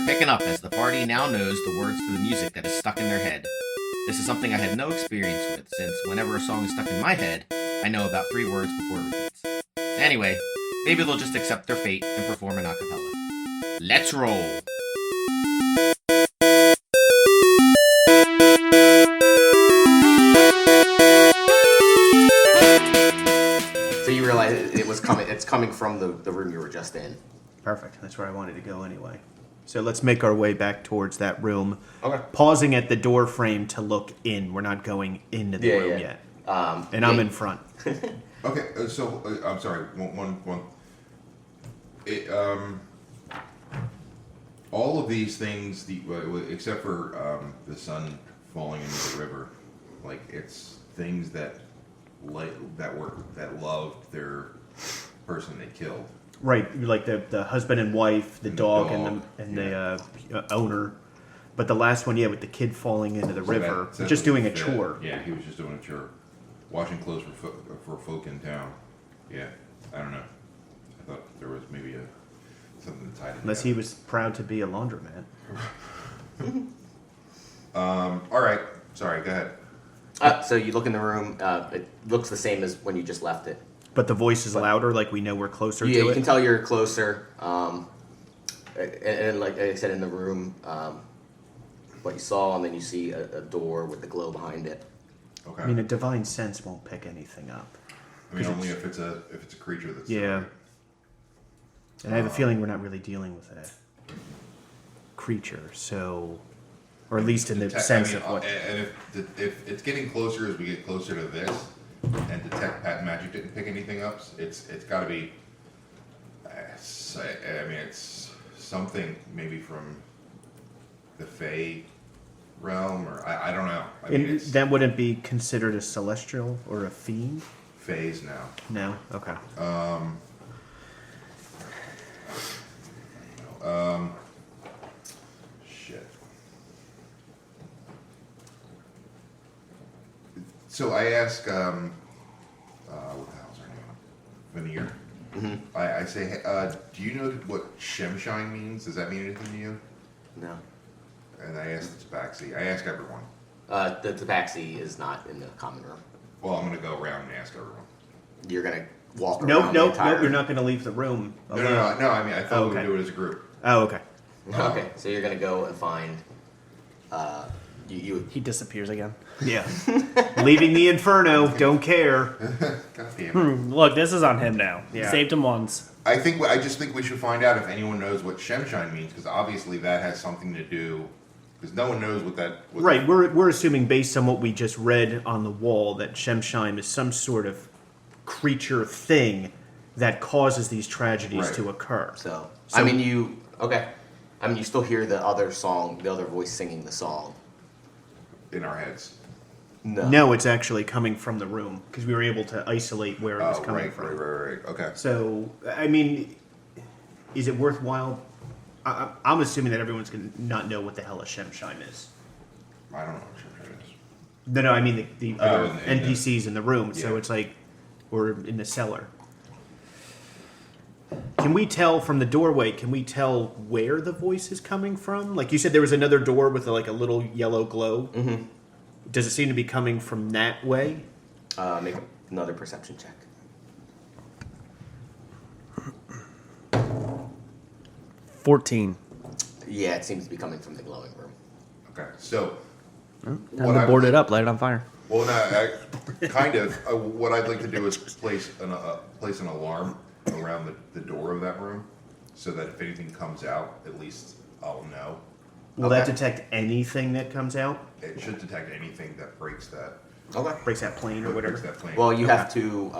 are picking up as the party now knows the words to the music that is stuck in their head. This is something I have no experience with, since whenever a song is stuck in my head, I know about 3 words before it repeats. Anyway, maybe they'll just accept their fate and perform an acapella. Let's roll! So you realize it's coming from the room you were just in. Perfect. That's where I wanted to go anyway. So let's make our way back towards that room. Okay. Pausing at the door frame to look in. We're not going into the room yet. And I'm in front. Okay, so I'm sorry. One. All of these things, except for the sun falling into the river, like it's things that loved their person they killed. Right, like the husband and wife, the dog, and the owner. But the last one, with the kid falling into the river, just doing a chore. Yeah, he was just doing a chore. Washing clothes for folk in town. Yeah, I don't know. I thought there was maybe something tied in. Unless he was proud to be a laundromat. All right. Sorry, go ahead. So you look in the room. It looks the same as when you just left it. But the voice is louder, like we know we're closer to it? Yeah, you can tell you're closer. And like I said, in the room, what you saw, and then you see a door with the glow behind it. Okay. I mean, a divine sense won't pick anything up. I mean, only if it's a creature that's yeah. And I have a feeling we're not really dealing with a creature, so, or at least in the sense of what. And if it's getting closer as we get closer to this, and detect patent magic didn't pick anything up, it's got to be. I mean, it's something maybe from the Fae realm, or I don't know. I mean, that wouldn't be considered a celestial or a fiend? Faes now. No? Okay. Shit. So I ask, what the hell's her name? Veneer. Mm-hmm. I say, hey, do you know what Shemshine means? Does that mean anything to you? No. And I ask the tabaxi. I ask everyone. The tabaxi is not in the common room. Well, I'm going to go around and ask everyone. You're going to walk around Nope, you're not going to leave the room. No, I mean, I thought we would do it as a group. Oh, okay. Okay, so you're going to go and find... He disappears again. Yeah. Leaving the inferno, don't care. God damn it. Look, this is on him now. Yeah. Saved him once. I just think we should find out if anyone knows what Shemshine means, because obviously that has something to do, because no one knows what that... Right, we're assuming based on what we just read on the wall that Shemshime is some sort of creature thing that causes these tragedies to occur. So I mean, you still hear the other voice singing the song. In our heads. No, it's actually coming from the room, because we were able to isolate where it was coming from. Right. Okay. So, I mean, is it worthwhile? I'm assuming that everyone's going to not know what the hell a Shemshime is. I don't know what Shemshine is. No, I mean the other in NPCs in the room. So Yeah. it's like we're in the cellar. Can we tell from the doorway, where the voice is coming from? Like you said, there was another door with like a little yellow glow. Mm-hmm. Does it seem to be coming from that way? Make another perception check. 14. Yeah, it seems to be coming from the glowing room. Okay, so... Time to board it up, light it on fire. Well, no, kind of. What I'd like to do is place an alarm around the door of that room, so that if anything comes out, at least I'll know. Will that detect anything that comes out? It should detect anything that breaks that. Okay. Breaks that plane or whatever? Breaks that plane. Well, you have to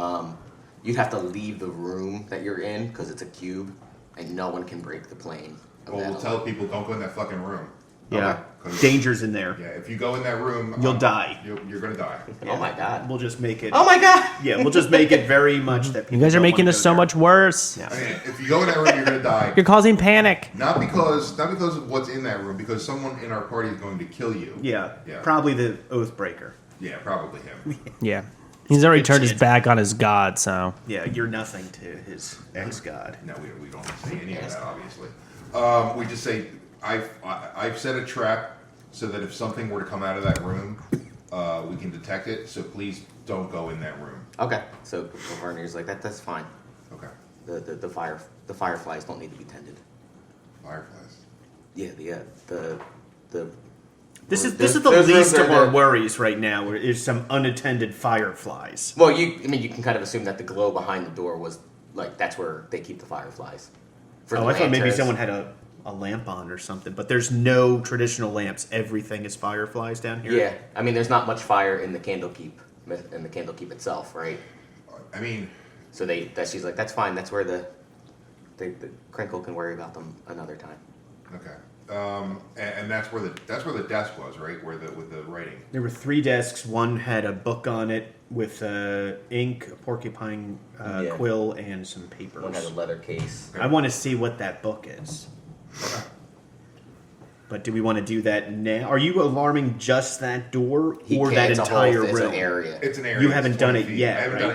leave the room that you're in because it's a cube, and no one can break the plane. We'll tell people don't go in that fucking room. Yeah. Okay. Danger's in there. Yeah, if you go in that room, You'll die. You're gonna die. Oh my god. We'll just make it. Oh my god. Yeah, we'll just make it very much that people You guys are don't making wanna this go so there. much worse. Yeah. I mean, if you go in that room, you're gonna die. You're causing panic. Not because of what's in that room, because someone in our party is going to kill you. Yeah. Yeah. Probably the Oathbreaker. Yeah, probably him. Yeah. He's already turned his Shit. back on his god, so. Yeah, you're nothing to his ex-god. No, we don't say any of that, obviously. We just say, I've set a trap so that if something were to come out of that room, we can detect it. So please don't go in that room. Okay. So Varnier's like that's fine. Okay. The fireflies don't need to be tended. Fireflies. Yeah. The This is those the rooms least are of our the- worries right now. Is some unattended fireflies. Well, you can kind of assume that the glow behind the door was like that's where they keep the fireflies. For the I thought maybe lanterns. someone had a lamp on or something. But there's no traditional lamps. Everything is fireflies down here. Yeah, I mean, there's not much fire in the Candlekeep, itself, right? I mean, So she's like, that's fine. That's where the Crinkle can worry about them another time. okay. And that's where the desk was, right? With the writing. There were 3 desks. One had a book on it with ink, a porcupine Yeah. quill, and some papers. One had a leather case. I want to see what that book is. But do we want to do that now? Are you alarming just that door He or can't- that it's a entire whole, room? It's an area. It's an area. You it's haven't 20 done it feet. yet, I haven't right? done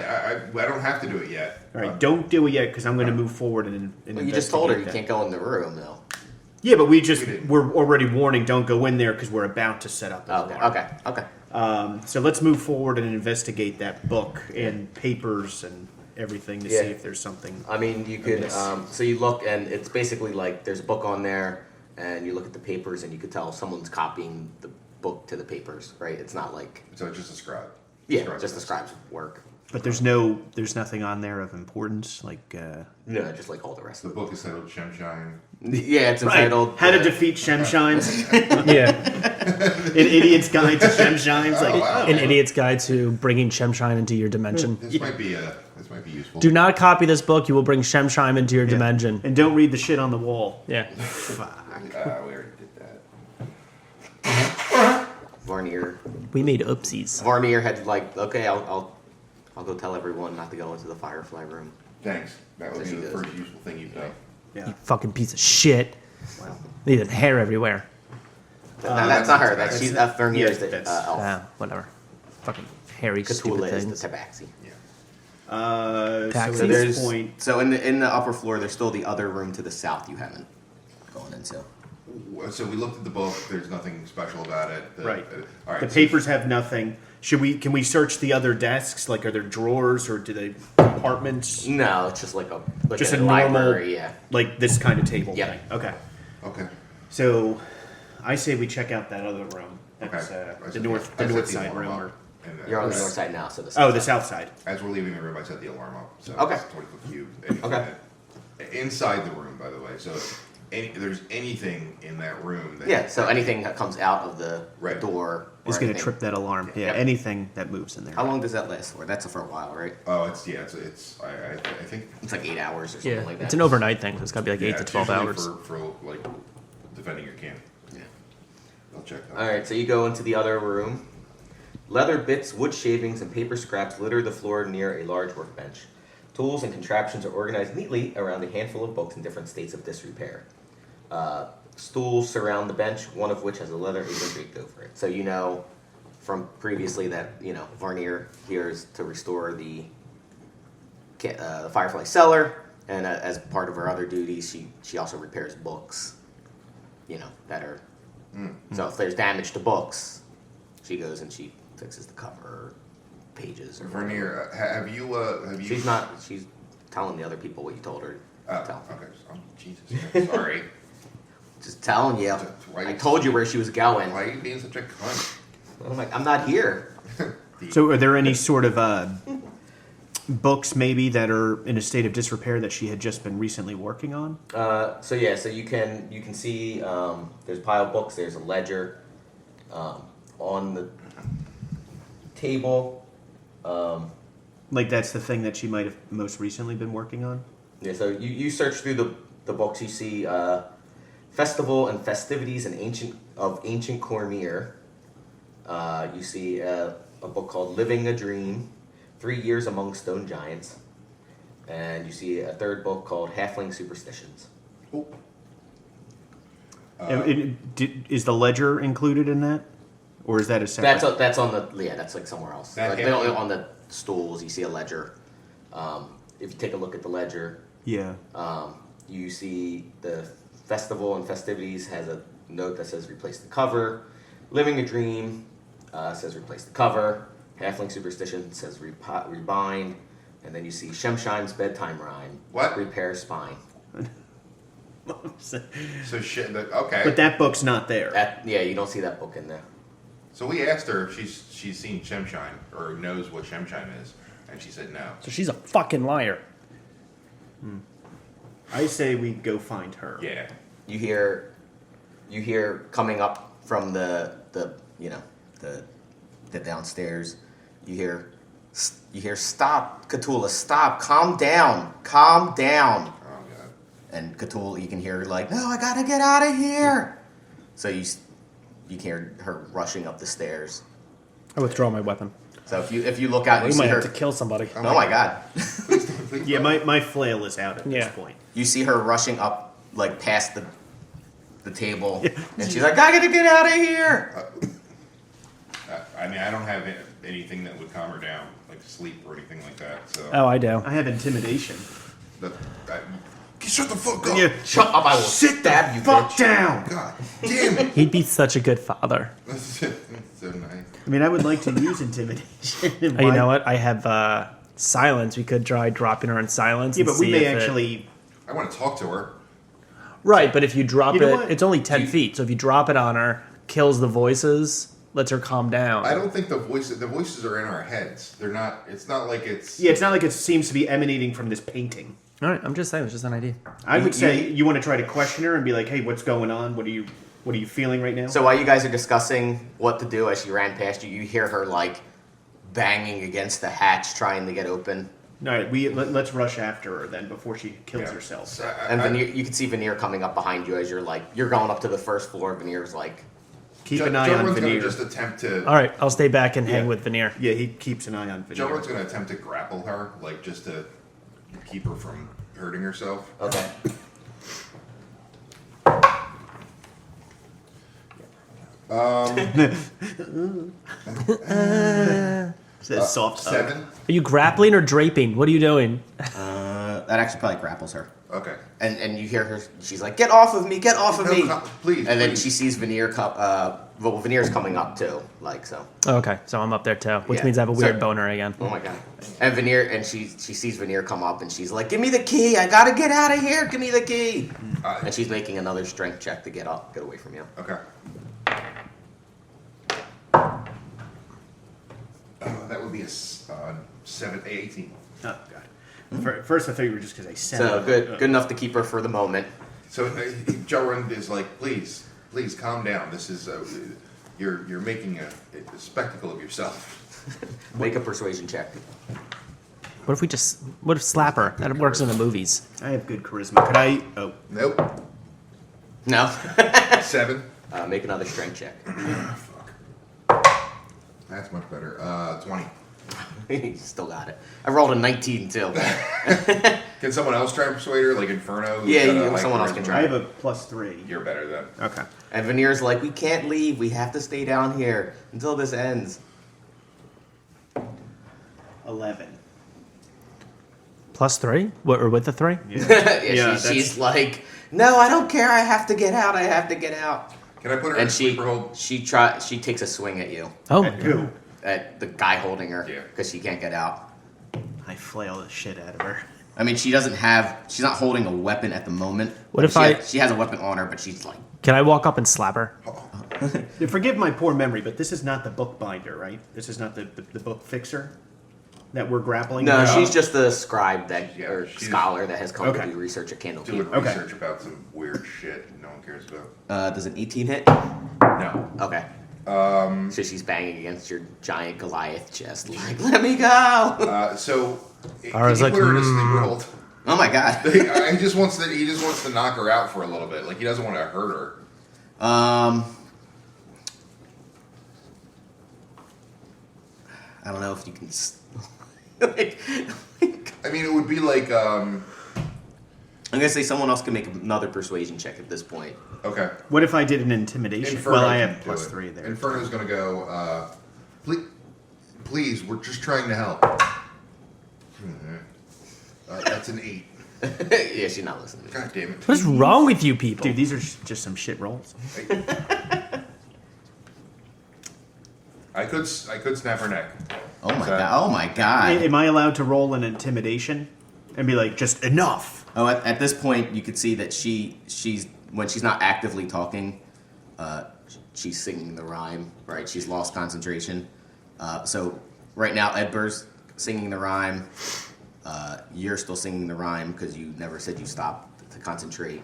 it. I don't have to do it yet. All right, don't do it yet because I'm going to move forward and Well, you just told her you investigate can't go in the room, though. that. Yeah, but We didn't. we're already warning. Don't go in there because we're about to set up. an alarm. Okay. So let's move forward and investigate that book and papers and everything to Yeah. see if there's something. I mean, you could. Amiss. So you look, and it's basically like there's a book on there, and you look at the papers, and you could tell someone's copying the book to the papers, right? It's not like So it's just a scribe. just the scribe's work. But there's nothing on there of importance, like No, just like all the rest The of the book is titled Shemshine. Yeah, it's entitled How to Defeat Shemshines, Yeah. an idiot's guide to Shemshines. Like, wow. An idiot's guide to bringing Shemshine into your dimension. This might be useful. Do not copy this book. You will bring Shemshine into your dimension. and don't read the shit on the wall. Yeah. Fuck. We already did that. Varnier. We made oopsies. Varnier had like, okay, I'll go tell everyone not to go into the Firefly room. Thanks. That would So be she the does. first useful thing you've done. Yeah. You fucking piece of shit. Wow. Needed hair everywhere. No, that's not her. that's- She's Varnier's the that's- elf. Ah, whatever. Fucking hairy, Cthulhu stupid is things. the tabaxi. Yeah. So Taxis? at there's this point, so in the upper floor, there's still the other room to the south you haven't gone into. So we looked at the book. There's nothing special about it. right, All right. the so- papers have nothing. Can we search the other desks? Like, are there drawers or do they compartments? No, it's just like Just a a normal, library. Yeah. like this kind of table Yeah. thing. Okay. Okay. So, I say we check out that other room. That's Okay. I the set north I set north the side alarm room. up, Or, and, You're on the Yes. north side now, so the oh, the south side. As we're leaving the room, I set the alarm up. So Okay. it's 20-foot cube. Anything Okay. inside the room, by the way. So if there's anything in that room. That Yeah. So anything that comes out of the Right. door or Is going to anything- trip that alarm. Yeah, Yep. anything that moves in there. How long does that last for? That's for a while, right? Oh, it's. I think. It's like 8 hours or something Yeah, like that. it's an overnight thing, so it's got to be like yeah, 8 to it's 12 usually hours. for like defending your camp. Yeah. I'll check that. All right, so you go into the other room. Leather bits, wood shavings, and paper scraps litter the floor near a large workbench. Tools and contraptions are organized neatly around a handful of books in different states of disrepair. Stools surround the bench, one of which has a leather apron draped over it. So you know from previously that Varnier here is to restore the Firefly cellar, and as part of her other duties, she also repairs books. That are. So if there's damage to books, she goes and she fixes the cover, pages, or Vernier, have you? She's not. She's telling the other people what you told her. Oh, to tell. okay. Oh, Jesus. Sorry. Just telling you. Why I told you where she was going. Why are you being such a cunt? I'm like, I'm not here. So, are there any sort of books maybe that are in a state of disrepair that she had just been recently working on? So you can see there's a pile of books. There's a ledger on the table. Like that's the thing that she might have most recently been working on? Yeah. So you search through the books. You see festival and festivities in ancient Cormier. You see a book called Living a Dream, 3 Years Among Stone Giants, and you see a third book called Halfling Superstitions. Oh. Is the ledger included in that, or is that a separate? That's on the that's like somewhere else. That Like, Halfling- on the stools, you see a ledger. If you take a look at the ledger, Yeah. you see the Festival and Festivities has a note that says replace the cover. Living a Dream says replace the cover. Halfling Superstition says rebind. And then you see Shemshine's Bedtime Rhyme. What? Repair Spine. So shit. Okay. But that book's not there. Yeah, you don't see that book in there. So we asked her if she's seen Shemshine or knows what Shemshine is, and she said no. So she's a fucking liar. I say we go find her. Yeah. You hear coming up from the downstairs. You hear stop, Cthulhu, stop, calm down. Oh god. And Cthulhu, you can hear like, no, I gotta get out of here. So you can hear her rushing up the stairs. I withdraw my weapon. So if you look out, We you see might her. have to kill somebody. Oh my god! Please Yeah, don't. my flail is out at Yeah. this point. You see her rushing up like past the table, and she's like, I gotta get out of here. I mean, I don't have anything that would calm her down, like sleep or anything like that. So. Oh, I do. I have intimidation. Shut the fuck up. Yeah. Shut up! I will Sit stab you, fuck bitch. down. God damn it. He'd be such a good father. That's so nice. I mean, I would like to use intimidation. You know what? I have silence. We could try dropping her in silence. Yeah, and but we see may if it- actually. I want to talk to her. Right, but if you drop You know it, what? it's only 10 You- feet. So if you drop it on her, kills the voices, lets her calm down. I don't think the voices are in our heads. They're not. It's not like it's. Yeah, it's not like it seems to be emanating from this painting. All right, I'm just saying. It's just an idea. I would say you want to try to question her and be like, "Hey, what's going on? What are you feeling right now?" So while you guys are discussing what to do as she ran past you, you hear her like banging against the hatch, trying to get open. All right, let's rush after her then before she kills herself. So And Veneer, you can see Veneer coming up behind you as you're going up to the first floor. Veneer's like, Keep an eye on Joe Veneer. Just attempt to. All right, I'll stay back and hang Yeah. with Veneer. Yeah, he keeps an eye on Veneer. Joe's going to attempt to grapple her, like just to keep her from hurting herself. okay. Says soft hug. 7. Are you grappling or draping? What are you doing? That actually probably grapples her. Okay. And you hear her. She's like, "Get off of me! Get off of No, me!" please. And then please. she sees Veneer Veneer's coming up too. Like so. Oh, okay, so I'm up there too, which Yeah. means I have a weird So- boner again. Oh my god. And Veneer and she sees Veneer come up and she's like, "Give me the key! I gotta get out of here! Give me the key!" And she's making another strength check to get away from you. Okay. That would be a 18. Oh god. First, I thought you were just because I said So it. good enough to keep her for the moment. So Joe is like, please calm down. This is you're making a spectacle of yourself. Make a persuasion check. What if slap her? That works in the movies. I have good charisma. Could I? Oh, Nope. No. 7. Make another strength check. Fuck. That's much better. 20. Still got it. I rolled a 19 too. Can someone else try and persuade her, like Inferno? who's Yeah, got a high someone else can charisma? try. I have a +3. You're better then. Okay. And Veneer's like, "We can't leave. We have to stay down here until this ends." 11. +3? What, or with the 3? Yeah, she's like, "No, I don't care. I have to get out. I have to get out." Can I put her in And sleeper hold? she takes a swing at you, Oh, my At God. who? at the guy holding her, Yeah. because she can't get out. I flail the shit out of her. I mean, she's not holding a weapon at the moment. What if she has a weapon on her, but she's like, Can I walk up and slap her? Forgive my poor memory, but this is not the bookbinder, right? This is not the book fixer that we're grappling no, with? she's just the scribe Yeah, or she's- scholar that has come Okay. to do research at Doing Candlekeep. Okay. research about some weird shit no one cares about. Does an 18 hit? No. Okay. So she's banging against your giant Goliath chest, like, "Let me go!" So I was can like, you put her in a sleeper hold? Oh my god. he just wants to knock her out for a little bit. Like he doesn't want to hurt her. I don't know if you can. I mean, it would be like I'm gonna say someone else can make another persuasion check at this point. okay. What if I did an intimidation? Inferno Well, I can have do it. +3 there. Inferno's gonna go. Please, we're just trying to help. That's an 8. Yeah, she's not listening. God damn it. What is wrong with you people? Dude, these are just some shit rolls. I could snap her neck. Oh my Is that- god! Oh my god! Am I allowed to roll an intimidation and be like, just enough? Oh, at this point, you could see that she's when she's not actively talking, she's singing the rhyme. Right? She's lost concentration. So right now, Edbur's singing the rhyme. You're still singing the rhyme because you never said you stopped to concentrate.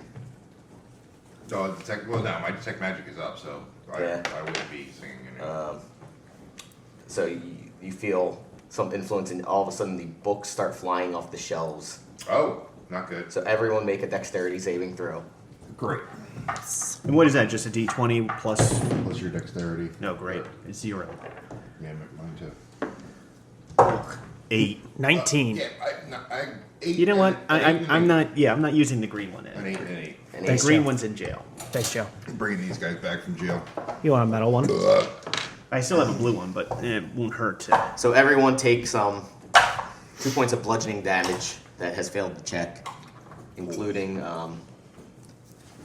So well, no, my detect magic is up, so Yeah. I wouldn't be singing anymore. So you feel some influence, and all of a sudden the books start flying off the shelves. Oh, not good. So everyone make a dexterity saving throw. Great. And what is that? Just a d20 plus? Plus your dexterity. No, great. It's 0. Yeah, mine too. 8. 19. Yeah, I 8. You know what? and I'm eight. not. Yeah, I'm not using the green one. An 8 and an 8. And The Thanks, green Joe. one's in jail. Thanks, Joe. I'm bringing these guys back from jail. You want a metal one? I still have a blue one, but it won't hurt to. So everyone takes 2 points of bludgeoning damage that has failed the check, including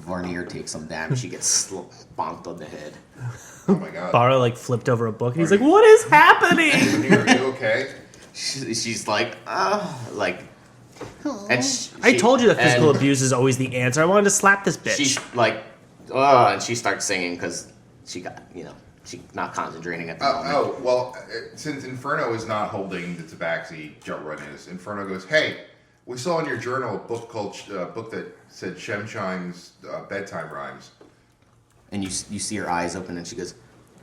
Varnier takes some damage. She gets bonked on the head. Oh my god. Barra like flipped over a book and he's like, "What is happening?" Are you okay? She's like, like. And I told you that physical and abuse is always the answer. I wanted to slap this bitch. She's like, and she starts singing because she got, she's not concentrating at the moment. Well, since Inferno is not holding the tabaxi, Run is. Inferno goes, "Hey, we saw in your journal a book called book that said Shemshine's bedtime rhymes." And you see her eyes open, and she goes,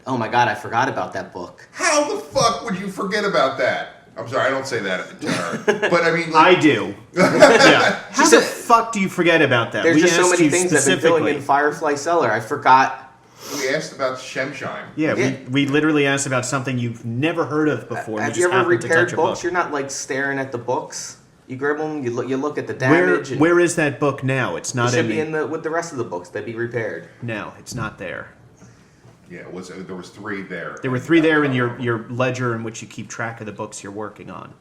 "Oh my god! I forgot about that book." How the fuck would you forget about that? I'm sorry, I don't say that to her, but I mean, I like, do. Yeah. How said- the fuck do you forget about that? There's We just so asked many you things I've been filling specifically. in Firefly Cellar. I forgot. we asked about Shemshine. Yeah, Yeah. we literally asked about something you've never heard of before. Have just you ever happened to repaired touch a books? book. You're not like staring at the books. You grab them. You look at the Where damage. and where is that book now? It's it not should in be the, in the with the rest of the books. They'd be repaired. No, it's not there. Yeah, there was 3 there. There were 3 there in your ledger in which you keep track of the books you're working on.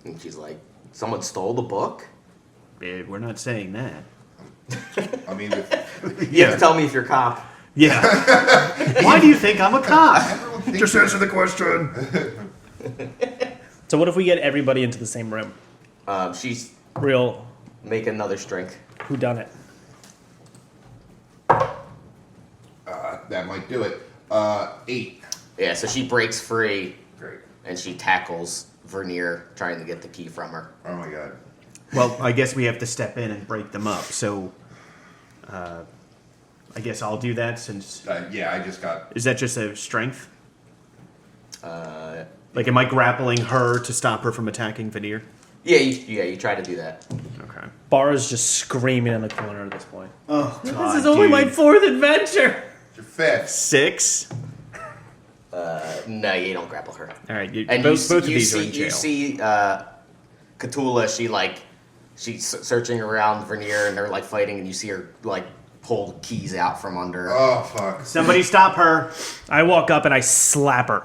And she's like, "Someone stole the book." We're not saying that. I mean, You have to tell me if you're a cop. Yeah. Why do you think I'm a cop? everyone thinks Just answer the question. So what if we get everybody into the same room? She's Real make another strength. who done it? that might do it. 8. Yeah, so she breaks free Great. and she tackles Vernier, trying to get the key from her. Oh my god. Well, I guess we have to step in and break them up. So, I guess I'll do that since. Yeah, I just got. Is that just a strength? Like, am I grappling her to stop her from attacking Veneer? Yeah, you try to do that. Okay. Barra's just screaming in the corner at this point. Oh, God, This is only my dude. 4th adventure. Your 5th. 6. No, you don't grapple her. All right, And both of you these see, are in jail. You see Cthulhu, she's searching around Vernier, and they're like fighting, and you see her like pull the keys out from under. Oh fuck. Somebody stop her! I walk up and I slap her.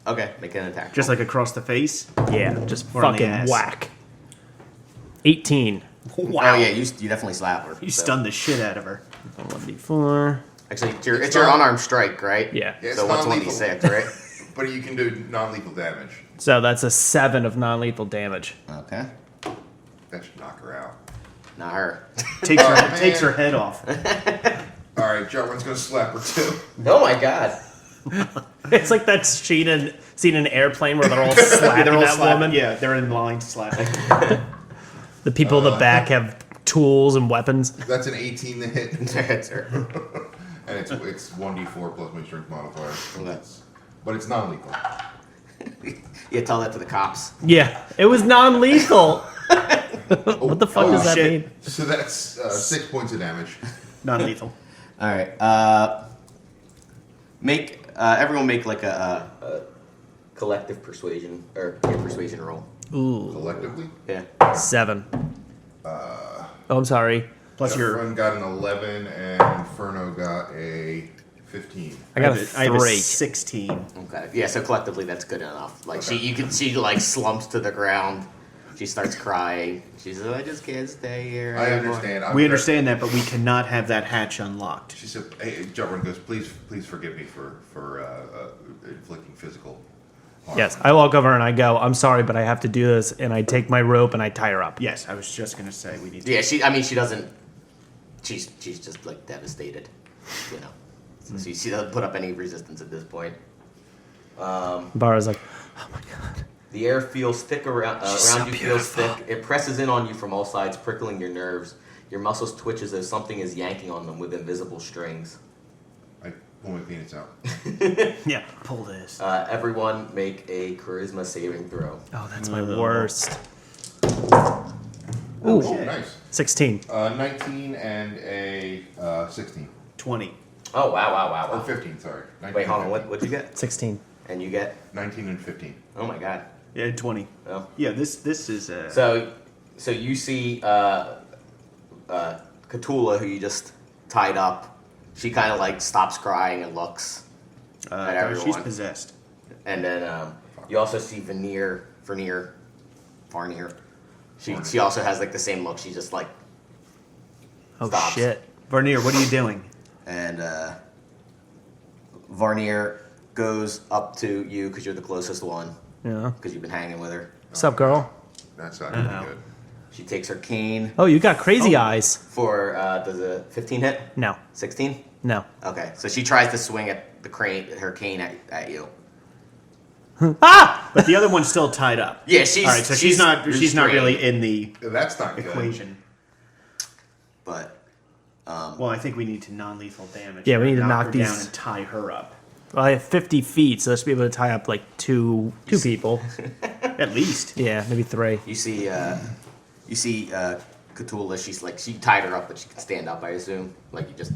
Okay, make an attack. Just like across the face. Yeah, just Or on the fucking ass. whack. 18. Wow. Oh yeah, you definitely slap her. You so. stunned the shit out of her. 1d4. Actually, it's It's your not- unarmed strike, right? Yeah. Yeah, it's So what's non-lethal. 1d6, right? But you can do non-lethal damage. So that's a 7 of non-lethal damage. Okay. That should knock her out. Not her. Takes her, man. takes her head off. All right, Jarwin's gonna slap her too. Oh my god. It's like that scene in an airplane where they're all slapping They're all that slapping. woman. Yeah, they're in line slapping. The people in the back have tools and weapons. That's an 18 to hit, That's her. and it's 1d4 plus my strength modifier. Okay. But it's non-lethal. Yeah, tell that to the cops. Yeah, it was non-lethal. What the fuck does that shit. mean? So that's 6 points of damage. Non-lethal. All right. Everyone make like a Collective persuasion persuasion roll. Ooh, Collectively, Yeah. 7. Oh, I'm sorry. Plus your. Jarwin got an 11, and Inferno got a 15. I got I have a 3. 16. Okay. Yeah. So collectively, that's good enough. Like she like slumps to the ground, She starts crying. She says, "I just can't stay here." I anymore." understand. We understand that, but we cannot have that hatch unlocked. She said, "Hey, Jumper goes, please forgive me for inflicting physical harm." Yes, I walk over and I go, I'm sorry, but I have to do this. And I take my rope and I tie her up. Yes, I was just going to say we need to. Yeah, she doesn't. She's just like devastated, you know. So she doesn't put up any resistance at this point. Bara's like, oh my god. The air feels thick around so you. beautiful. Feels thick. It presses in on you from all sides, prickling your nerves. Your muscles twitch as though something is yanking on them with invisible strings. I pull my penis out. Yeah, pull this. Everyone make a charisma saving throw. Oh, that's my worst. Oh, Ooh, nice. 16. 19 and a 16. 20. Oh wow! Or 15, sorry. 19 Wait, hold on. and What'd you get? 16. And you get? 19 and 15. Oh my god. Yeah, 20. Oh. Yeah, this is. So you see Cthulhu, who you just tied up. She kind of like stops crying and looks at everyone. She's possessed. And then you also see Varnier. She also has like the same look. She just like Oh, stops. shit. Varnier, what are you doing? And Varnier goes up to you because you're the closest one Yeah. because you've been hanging with her. What's up, girl? That's not going to Uh-oh. be good. She takes her cane Oh, you got crazy eyes. for does a 15 hit? No. 16? No. Okay, so she tries to swing at her cane at you. Ah! But the other one's still tied up. Yeah, she's All right, so she's not restrained, really in the That's not good. equation. But Well, I think we need to non-lethal damage. Yeah, we her, need to knock her these- down and tie her up. Well, I have 50 feet, so I should be able to tie up like two people. At least. Yeah, maybe 3. you see Cthulhu. She tied her up, but she can stand up. I assume, like you just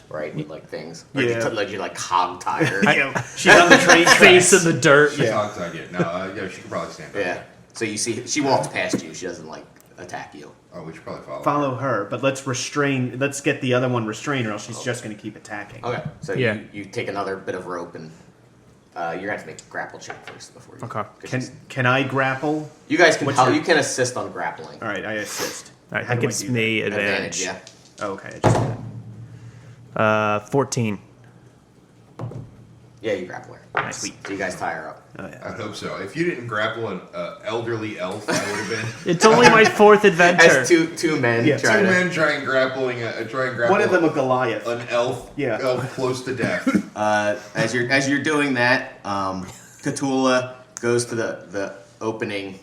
right with like things. Or Yeah. you like hog tie her. Yeah, she's on the train Face tracks. in the dirt. She's outside yet. No, yeah, she could probably stand up. Yeah. So you see, she walks past you. She doesn't like attack you. Oh, we should probably follow. Follow her, but let's get the other one restrained, or else she's just going to keep attacking. Okay. So Yeah. you take another bit of rope and you're gonna have to make a grapple check first before you. Okay. 'cause Can I grapple? you guys can What's help. your- You can assist on grappling. All right, I assist. All right, How that do I gives do me advantage. Yeah. Oh, okay, I just did it. 14. Yeah, you grapple her. Nice. Sweet. So you guys tie her up. Oh, yeah. I'd hope so. If you didn't grapple an elderly elf, I would have been. It's only my 4th adventure. As two men Yeah, try Two to. men trying grapple One of them a Goliath. an elf. Yeah. Elf close to death. As you're doing that, Cthulhu goes to the opening,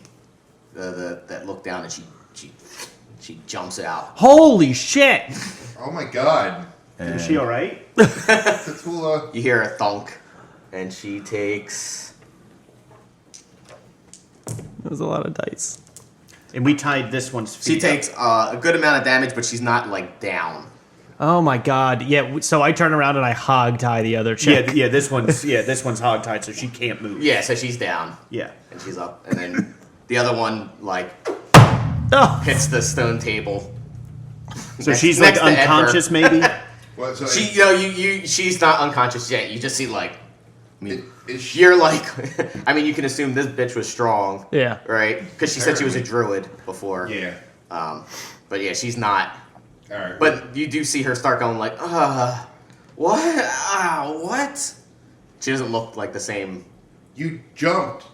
that look down, and she jumps out. Holy shit! Oh my god. Is she all right? Cthulhu. You hear a thunk, and she takes. That was a lot of dice. And we tied this one's feet. She takes a good amount of damage, but she's not like down. Oh my god. Yeah, so I turn around and I hog tie the other chick. Yeah, this one's hogtied, so she can't move. Yeah, so she's down, Yeah. and she's up, and then the other one like Oh, hits the stone table. So Next- she's like next to Edgar. unconscious, maybe. What, so She's not unconscious yet. You just see like, I mean, is she, you're like, I mean, you can assume this bitch was strong, yeah. right? Because she said she was a druid before. yeah. But yeah, she's not. All right. But you do see her start going like, what? What? She doesn't look like the same. You jumped.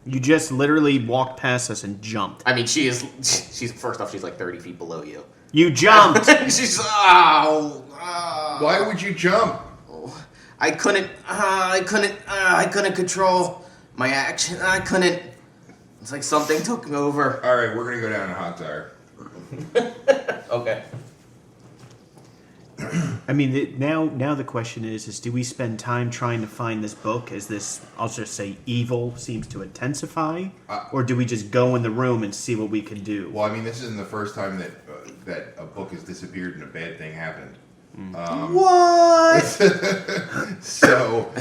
You just literally walked past us and jumped. I mean, she's first off, she's like 30 feet below you. You jumped. She's Why would you jump? I couldn't control my action. I couldn't. It's like something took me over. All right, we're gonna go down to hot tire. Okay. I mean, now the question is do we spend time trying to find this book as this, I'll just say, evil seems to intensify, or do we just go in the room and see what we can do? Well, I mean, this isn't the first time that a book has disappeared and a bad thing happened. What? So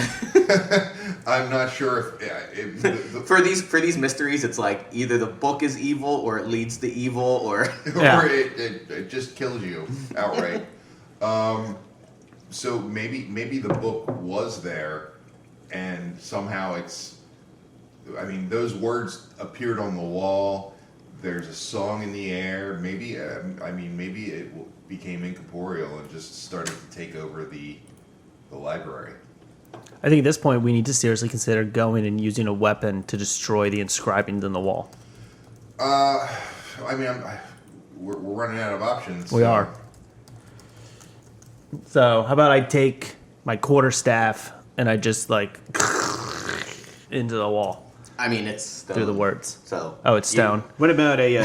I'm not sure if For these mysteries, it's like either the book is evil or it leads to evil, or Yeah. or it just kills you outright. So maybe the book was there, and somehow it's. I mean, those words appeared on the wall. there's a song in the air. Maybe maybe it became incorporeal and just started to take over the library. I think at this point we need to seriously consider going and using a weapon to destroy the inscriptions in the wall. We're running out of options. We are. So how about I take my quarterstaff and I just like into the wall I mean, it's stone, through the words. So Oh, it's stone. What about a?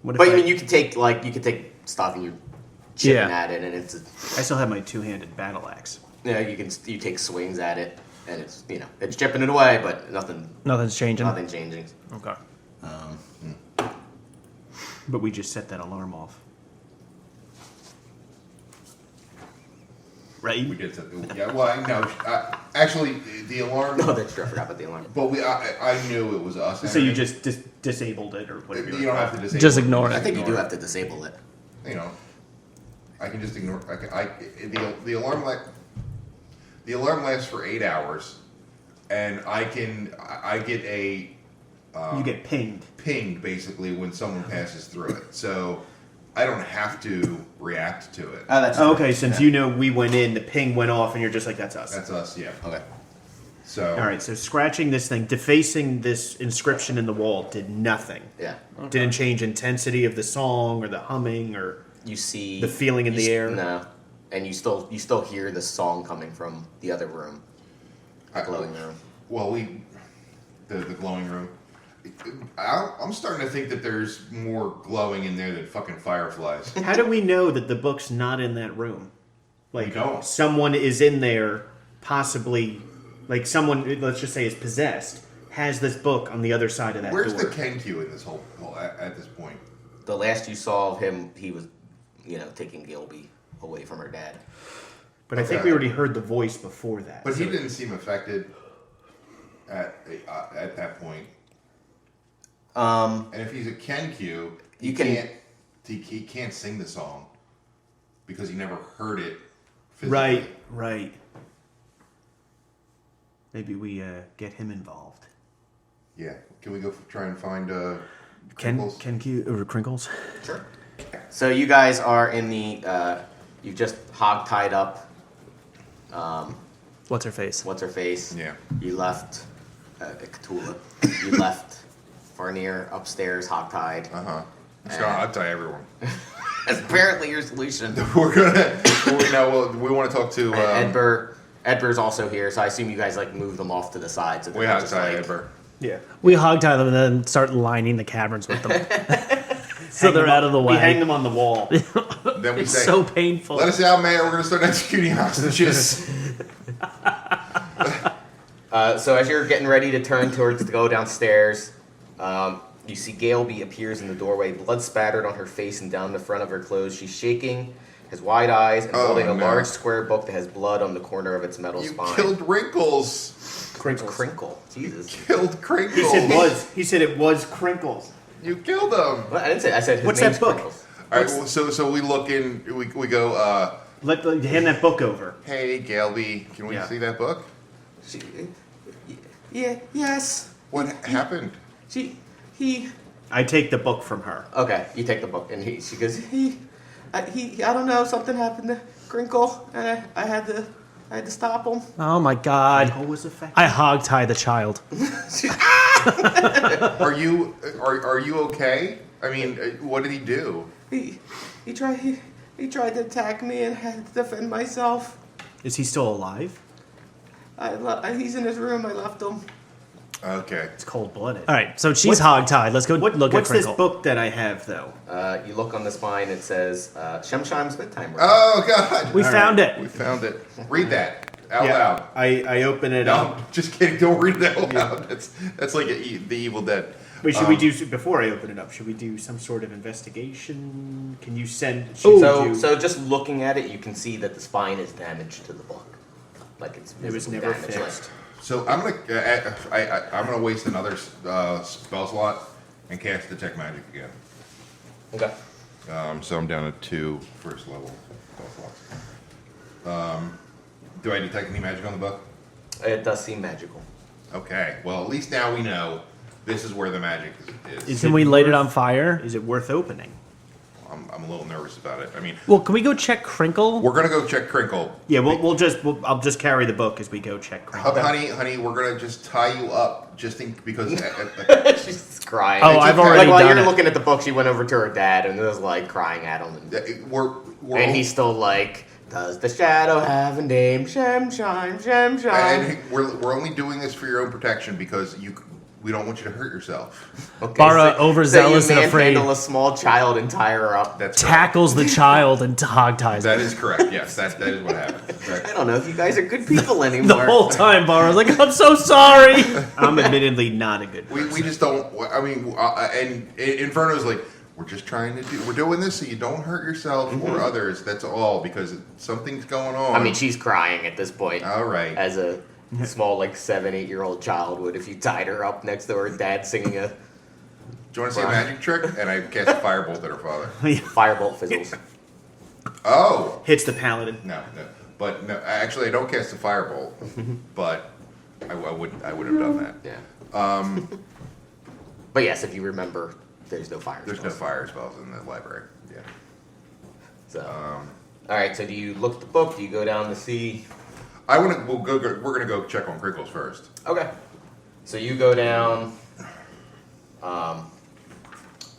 What if But I, I mean, you could take stuff and you're chipping at it, and it's I still have my two-handed battle axe. you take swings at it, and it's it's chipping it away, but Nothing's changing. nothing changing. Okay. But we just set that alarm off. Right? We did something. Yeah. Well, no. Actually, the alarm. No, that's true. I forgot about the alarm. But I knew it was us. So you just disabled it or whatever. You don't have to disable. Just ignore it. I think you do have to disable it. I can just ignore. The alarm the alarm lasts for 8 hours, and I get a. You get pinged. Pinged basically when someone passes through it. So I don't have to react to it. Oh, that's Okay, since you know we went in, the ping went off, and you're just like, that's us. That's us, yeah. okay. So All right, so scratching this thing, defacing this inscription in the wall did nothing. Yeah. Didn't change intensity of the song or the humming or You see the feeling in the air. No, and you still hear the song coming from the other room, the glowing room. Well, the glowing room. I'm starting to think that there's more glowing in there than fucking fireflies. How do we know that the book's not in that room? Like We don't. someone is in there, possibly, like someone, let's just say, is possessed, has this book on the other side of that Where's door. the Kenkyu in this whole at this point? The last you saw of him, he was, taking Gilby away from her dad. But I think we already heard the voice before that. But so- he didn't seem affected at that point. And if he's a Kenkyu, he can't sing the song because he never heard it physically. Right. Maybe we get him involved. Yeah. Can we go try and find Crinkles? Crinkles? Or Crinkles? Sure. So you guys are in the. You've just hog tied up. What's her face? What's her face? Yeah. You left Cthulhu. You left Farnier upstairs, hog tied. Just gonna tie everyone. That's apparently your solution. We're gonna. We want to talk to. Edgar's also here, so I assume you guys move them off to the side. So We have to tie Edgar. Yeah. We hogtie them and then start lining the caverns with them. So they're out of the way. We hang them on the wall. Then we It's say, so painful. "Let us out, Mayor. We're gonna start executing hostages." So as you're getting ready to turn to go downstairs, you see Galeby appears in the doorway, blood spattered on her face and down the front of her clothes. She's shaking, has wide eyes, and holding a large square book that has blood on the corner of its metal You spine. killed Wrinkles. Crinkle. Jesus. Killed Crinkles. He said it was Crinkles. You killed him. Well, I didn't say. I said his What's name's that book? Crinkles. All right. Well, so we look in. We go. Hand that book over. Hey, Galby, can we Yeah. see that book? Yes. What happened? He. I take the book from her. Okay, you take the book, and she goes. I don't know. Something happened to Crinkle, and I had to stop him. Oh my god. Who was affected? I hogtie the child. Are you okay? I mean, what did he do? He tried to attack me, and I had to defend myself. Is he still alive? He's in his room. I left him. Okay. It's cold-blooded. All right, so she's hogtied. Let's go look at What's this Crinkle. book that I have, though? You look on the spine. It says Shemshime's bedtime. Oh God. We found it. We found it. Read that out loud. I open it No, up. I'm just kidding. Don't read it out loud. That's like the Evil Dead. Wait, should we do, before I open it up, should we do some sort of investigation? Can you send... So just looking at it, you can see that the spine is damaged to the book. Like it was never damaged. fixed. So I'm gonna waste another spell slot and cast Detect Magic again. Okay. So I'm down to 2 first level spell slots. Do I detect any magic on the book? It does seem magical. Okay. Well, at least now we know This is where the magic is. Can we light it on fire? Is it worth opening? I'm a little nervous about it. I mean, Well, can we go check Crinkle? we're gonna go check Crinkle. Yeah, I'll just carry the book as we go check. Honey, we're gonna just tie you up because. She's crying. Oh, I've already like, while done you're it. looking at the book, she went over to her dad and was like crying at him. And he's still like, does the shadow have a name? Shemshine, Shemshine. And we're only doing this for your own protection because we don't want you to hurt yourself. Okay, Bara, overzealous so you and afraid. manhandle a small child and tie her up. That's Tackles the child and hogties That it. is correct. Yes, that is what happened. I don't know if you guys are good people The anymore. whole time, Bara's like, I'm so sorry. I'm admittedly not a good. We just don't. I mean, and Inferno's like, we're just trying to we're doing this so you don't hurt yourself or others. That's all because something's going on. I mean, she's crying at this point. All right. As a small, like 7-8-year-old child would if you tied her up next to her dad singing a Do you want to see a magic trick? And I cast a firebolt at her father. firebolt fizzles. Oh. Hits the paladin. No. But no, actually, I don't cast a firebolt. But I would have done that. Yeah. But yes, if you remember, there's no fire. There's no fire spells in the library. Yeah. So, all right. So, do you look at the book? Do you go down to see? We're gonna go check on Crinkles first. Okay. So you go down. On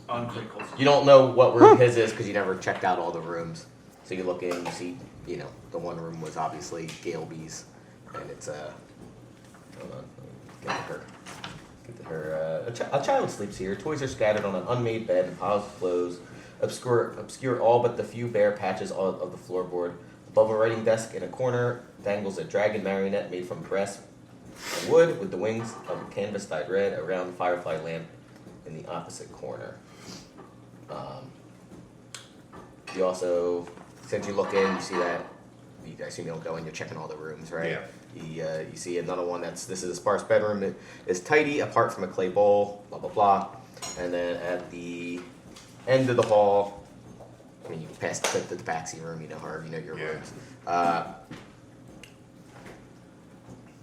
Crinkles. You don't know what room his is because you never checked out all the rooms. So you look in, you see, the one room was obviously Galeby's, and it's hold on, get to her. A child sleeps here. Toys are scattered on an unmade bed, and piles of clothes obscure all but the few bare patches of the floorboard. Above a writing desk in a corner dangles a dragon marionette made from brass and wood with the wings of a canvas dyed red, a round firefly lamp in the opposite corner. You also, since you look in, you see that, I assume you don't go in, you're checking all the rooms, right? Yeah. You see another one this is a sparse bedroom. It is tidy, apart from a clay bowl, blah, blah, blah. And then at the end of the hall, I mean, you pass the tabaxi room, you know her, you know your rooms.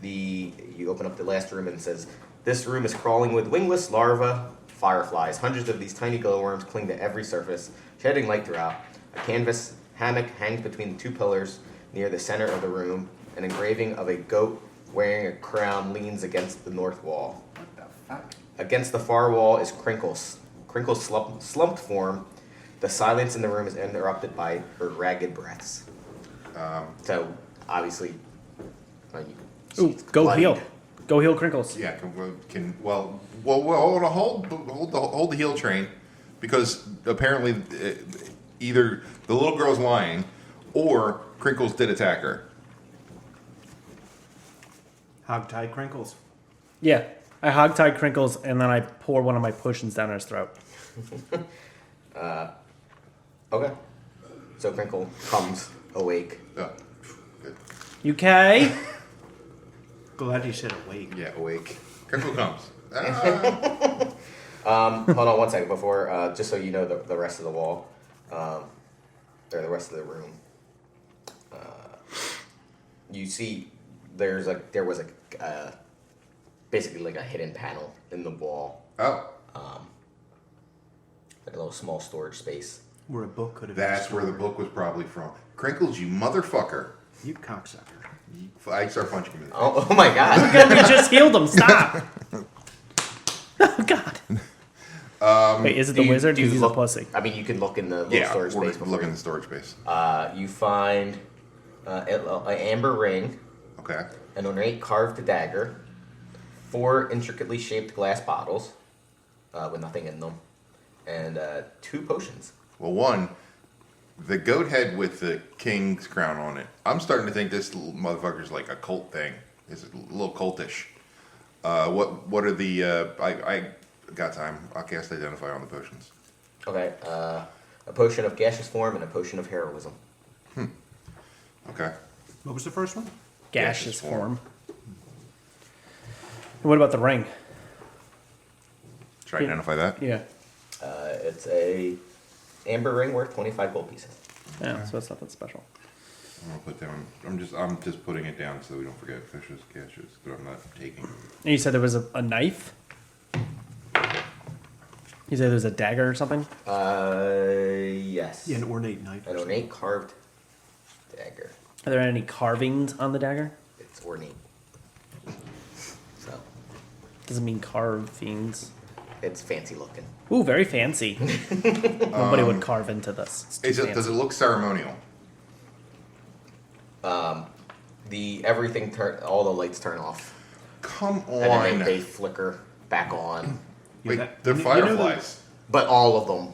You open up the last room and it says, this room is crawling with wingless larvae, fireflies. Hundreds of these tiny glowworms cling to every surface, shedding light throughout. A canvas hammock hangs between the two pillars near the center of the room. An engraving of a goat wearing a crown leans against the north wall. What the fuck? Against the far wall is Crinkle's slumped form. The silence in the room is interrupted by her ragged breaths. So, obviously, Go bloodied. heal. Go heal Crinkles. Yeah. Hold the heel train, because apparently either the little girl's lying, or Crinkles did attack her. Hogtie Crinkles. Yeah. I hogtie Crinkles and then I pour one of my potions down his throat. Okay. So Crinkle comes awake. Oh, good. You okay? Glad you said awake. Yeah, awake. Crinkle comes. Hold on 1 second before, just so you know the rest of the wall, or the rest of the room. You see, there was basically like a hidden panel in the wall, Oh, like a little small storage space. Where a book could have that's been where the stored. book was probably from. Crinkles, you motherfucker. You cocksucker. I start punching him in the face. Oh my god. We just healed him. Stop. Oh, God. Wait, is it the wizard? Because he's a pussy. I mean, you can look in the little Yeah, storage we're space before. looking in the storage space. You find an amber ring, Okay. an ornate carved dagger, 4 intricately shaped glass bottles with nothing in them, and 2 potions. Well, one, the goat head with the king's crown on it. I'm starting to think this little motherfucker's like a cult thing. It's a little cultish. What are the? I got time. I'll cast identify on the potions. Okay, a potion of gaseous form and a potion of heroism. Okay. What was the first one? Gaseous form. And what about the ring? Should I identify that? Yeah. It's a amber ring worth 25 gold pieces. Yeah, so it's nothing special. I'm gonna put down. I'm just putting it down so we don't forget fishes, gaseous, but I'm not taking. And you said there was a knife? You said there's a dagger or something? Yes. Yeah, an ornate knife. An ornate carved dagger. Are there any carvings on the dagger? It's ornate. So, Doesn't mean carvings. it's fancy looking. Ooh, very fancy. Nobody would carve into this. It's too Does fancy. it look ceremonial? Everything all the lights turn off. Come And then on. they flicker back on. Wait, that- they're you know the- fireflies. But all of them,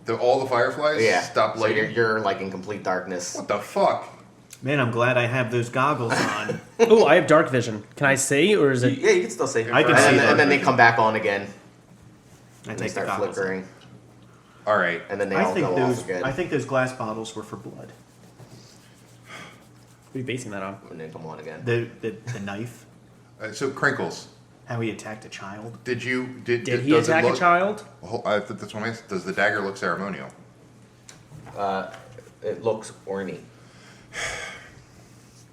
boop. All the fireflies? Yeah. Stop So lighting? you're like in complete darkness. What the fuck? Man, I'm glad I have those goggles on. Ooh, I have dark vision. Can I see, or is it? Yeah, you can still see. I can and see then, that. and then they come back on again. I And they take the start goggles. flickering. All right. And then they I all think go those. off again. I think those glass bottles were for blood. What are you basing that on? And then come on again. The knife. So, Crinkles, How he attacked a child. did he Did he attack a child? That's what I'm asking. Does the dagger look ceremonial? It looks ornate.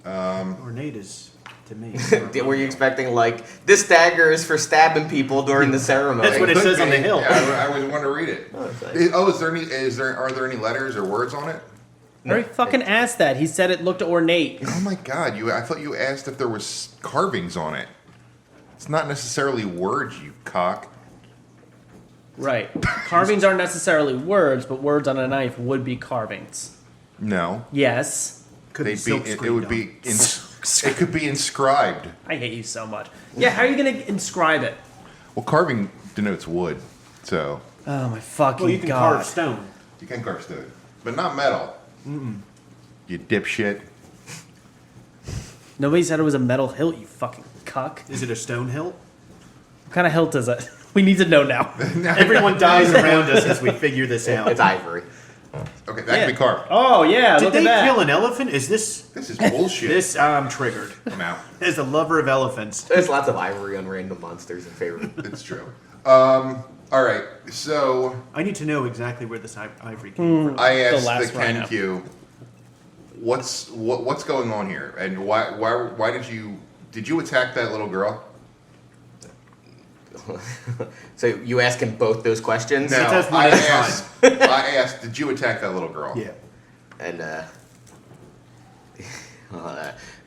Ornate is to me. Were you expecting like this dagger is for stabbing people during the ceremony? That's what it says on the hill. Yeah, I always want to read it. Oh, it's nice. Are there any letters or words on it? I already fucking asked that. He said it looked ornate. Oh my god! I thought you asked if there was carvings on it. It's not necessarily words, you cock. Right. Carvings aren't necessarily words, but words on a knife would be carvings. No, Yes. Could they'd be silk it would be. It could be inscribed. I hate you so much. Yeah, how are you going to inscribe it? Well, carving denotes wood, so Oh my fucking Well, you can god. carve stone. you can carve stone, but not metal. You dipshit. Nobody said it was a metal hilt, you fucking cuck. Is it a stone hilt? What kind of hilt is it? We need to know now. Everyone dies around us as we figure this out. It's ivory. Okay, that can be carved. Oh yeah, Did look they at that. kill an elephant? Is this This is bullshit. this? I'm triggered. I'm out. As a lover of elephants, There's lots of ivory on random monsters in favor. It's true. All right. So I need to know exactly where this ivory came from. I asked last the rhino. KenQ, what's going on here, and why did you attack that little girl? So you asking both those questions? No, does one I at a time. asked. I asked, did you attack that little girl? Yeah. And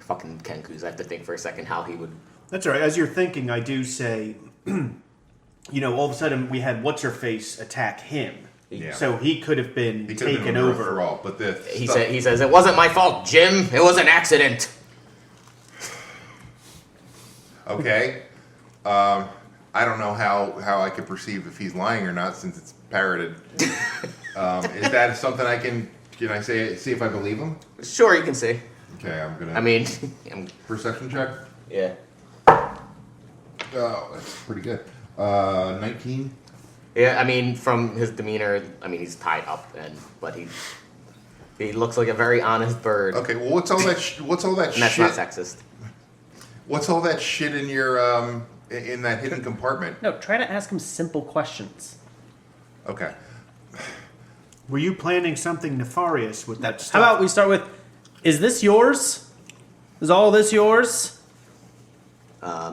fucking Kenku's. I have to think for a second how he would. That's all right. As you're thinking, I do say, all of a sudden we had what's her face attack him. Yeah. So he could have been He could have taken been over. for all, but the He stuff- says it wasn't my fault, Jim. It was an accident. Okay. I don't know how I could perceive if he's lying or not since it's parroted. Is that something I can I see if I believe him? Sure, you can see. Okay, I'm gonna. I mean, perception check. yeah. Oh, that's pretty good. 19. Yeah, I mean, from his demeanor, I mean, he's tied up, but he looks like a very honest bird. Okay, well, what's all that? What's all that And that's shit? not sexist. What's all that shit in your in that hidden compartment? No, try to ask him simple questions. Okay. Were you planning something nefarious with that stuff? How about we start with, is this yours? Is all this yours?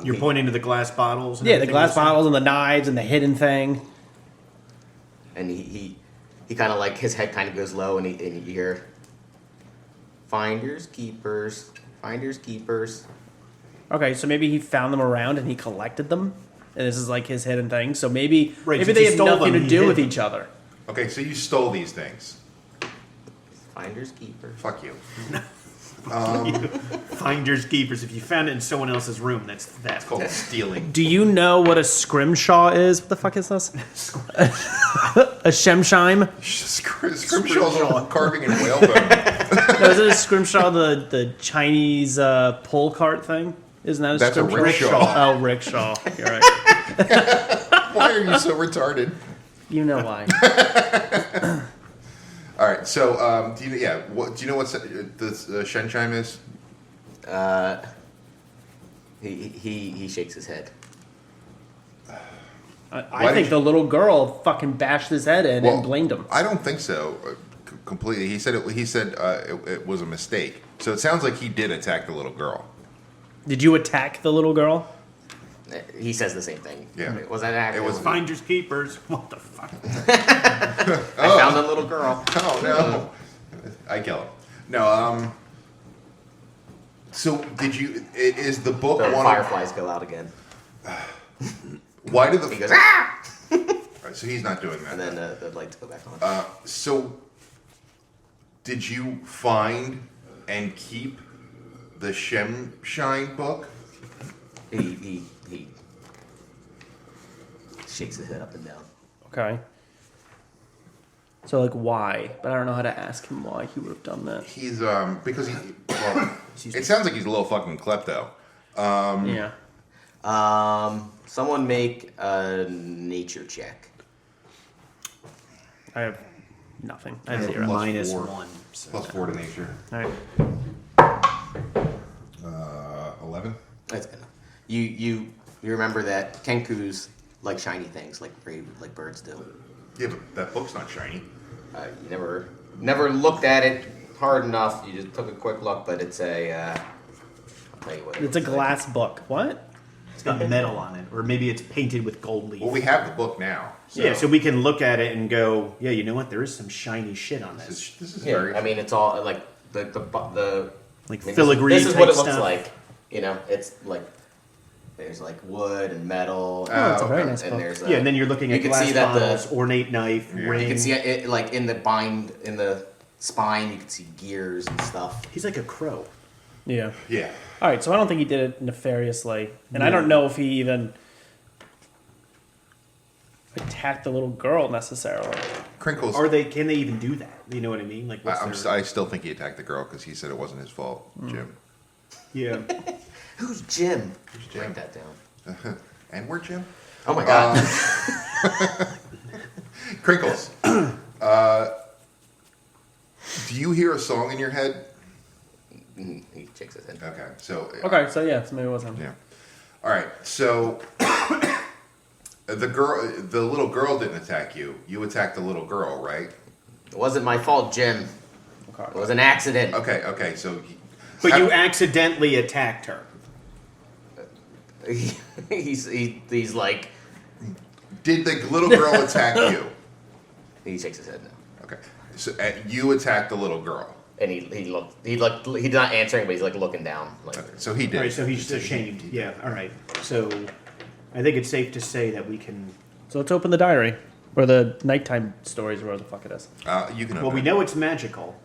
You're pointing to the glass bottles? And Yeah, the everything glass else? bottles and the knives and the hidden thing. And he kind of like, his head kind of goes low, and you hear, finders, keepers, finders, keepers. Okay, so maybe he found them around and he collected them, and this is like his hidden thing. So maybe Right, maybe since they he have stole nothing them, to he do hid with them. each other. Okay, so you stole these things. Finders, keepers. Fuck you. Finders keepers. If you found it in someone else's room, that's that. It's called stealing. Do you know what a scrimshaw is? What the fuck is this? A Shemshime? Scrimshaw's carving in whalebone. No, is it a scrimshaw, the Chinese pull cart thing? Isn't that a That's a scrimshaw? rickshaw. Oh, rickshaw. You're right. Why are you so retarded? You know why. All right, so do you know what the Shemshime is? He shakes his head. I Why think did the little girl fucking bashed his head in and blamed him. I don't think so. Completely. He said it was a mistake. So it sounds like he did attack the little girl. Did you attack the little girl? He says the same thing. Yeah. Was that accurate? It was Finders keepers. What the fuck? I found a little girl. Oh no! I kill him. No. So did you? Is the book The one? fireflies go out again. Why did the? He goes, ah! Alright, so he's not doing that. And then the lights go back on. So, did you find and keep the Shemshine book? He shakes his head up and down. Okay. So like why? But I don't know how to ask him why he would have done that. He's because he. Well, it sounds like he's a little fucking klepto. Yeah. Someone make a nature check. I have nothing. I have Yeah, zero. Minus four. 1. So. Plus 4 to nature. All right. 11. That's good enough. You remember that kenkus like shiny things, like birds do. Yeah, but that book's not shiny. You never looked at it hard enough. You just took a quick look, but it's a. I'll tell you what. It's a glass book. What? It's got metal on it. Or maybe it's painted with gold leaf. Well, we have the book now. Yeah, so we can look at it and go, yeah, you know what? There is some shiny shit on this. This is Yeah, very. I mean, it's all like the Like I mean, filigree This is what it type looks stuff. like. You know, it's like there's like wood and metal. Oh, it's a very okay. nice And book. there's Yeah, and then you're looking you at can glass see that bottles, ornate knife, ring. you can see it like in the spine. You can see gears and stuff. He's like a crow. Yeah. Yeah. All right. So I don't think he did it nefariously, and I don't know if he even attacked the little girl necessarily. Crinkles. Can they even do that? You know what I mean? Like, what's I still think he attacked the girl because he said it wasn't his fault, Jim. yeah. Who's Jim? Who's Jim? Write that down. And we're Jim. Oh my god. Crinkles. Do you hear a song in your head? He shakes his head. Okay, so Okay. So yeah. So maybe it was him. yeah. All right, so the little girl didn't attack you. You attacked the little girl, right? It wasn't my fault, Jim. Okay. It was an accident. Okay. So, But you accidentally attacked her. He's like did the little girl attack you? he shakes his head no. Okay, so you attacked the little girl. And he did not answering, but he's like looking down. Like Okay, so he did. All right, so he's ashamed. Yeah, all right. So I think it's safe to say that we can... So let's open the diary or the nighttime stories, or whatever the fuck it is. You can. Well, open we it. know it's magical.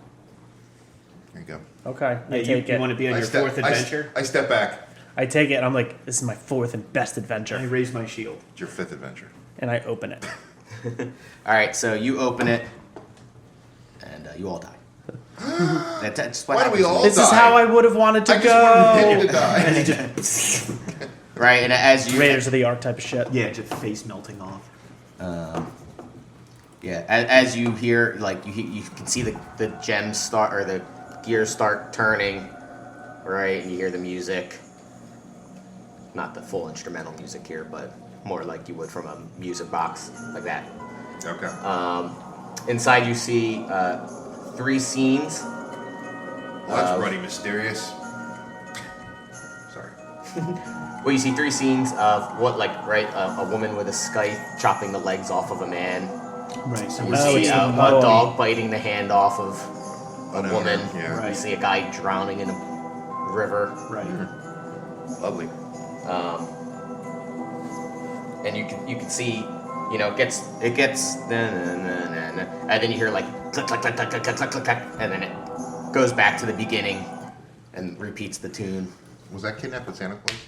There you go. Okay. I Yeah, take you it. want to be on your fourth adventure? I step back. I take it. And I'm like, this is my fourth and best I adventure, raise my shield. It's your fifth adventure. and I open it. all right, so you open it, and you all die. That's what Why do we happens. all This is die? how I would have wanted to I just wanted him go. to die. And it just... Right, and as you Raiders of the Ark type of shit. Yeah, just face melting off. yeah, as you hear like you can see the gems start or the gears start turning, right? And you hear the music. Not the full instrumental music here, but more like you would from a music box like that. Okay. Inside you see 3 scenes. Well, that's ruddy mysterious. Sorry. Well, you see 3 scenes of what, like, right, a woman with a scythe chopping the legs off of a man. Right, so You we Oh, see it's a the boy. dog biting the hand off of a An woman. owner, yeah. Right. You see a guy drowning in a river. Right. Lovely. And you can see, you know, it gets na, na, na, na, na, and then you hear like click click click click click click click click, click, and then it goes back to the beginning and repeats the tune. Was that Kidnapped with Santa Claus?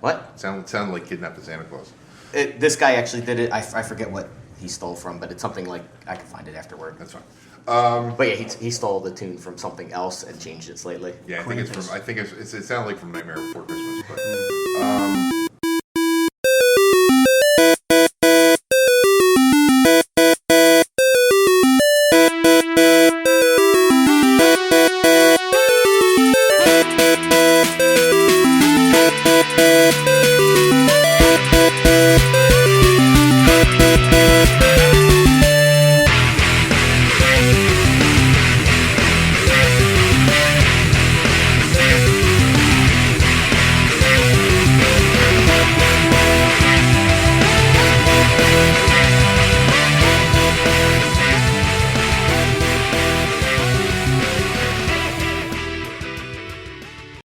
What? Sounded like Kidnapped with Santa Claus. This guy actually did it. I forget what he stole from, but it's something like I can find it afterward. That's fine. But yeah, he stole the tune from something else and changed it slightly. Yeah, I think it's Krampus. from. I think it sounded like from Nightmare Before Christmas. But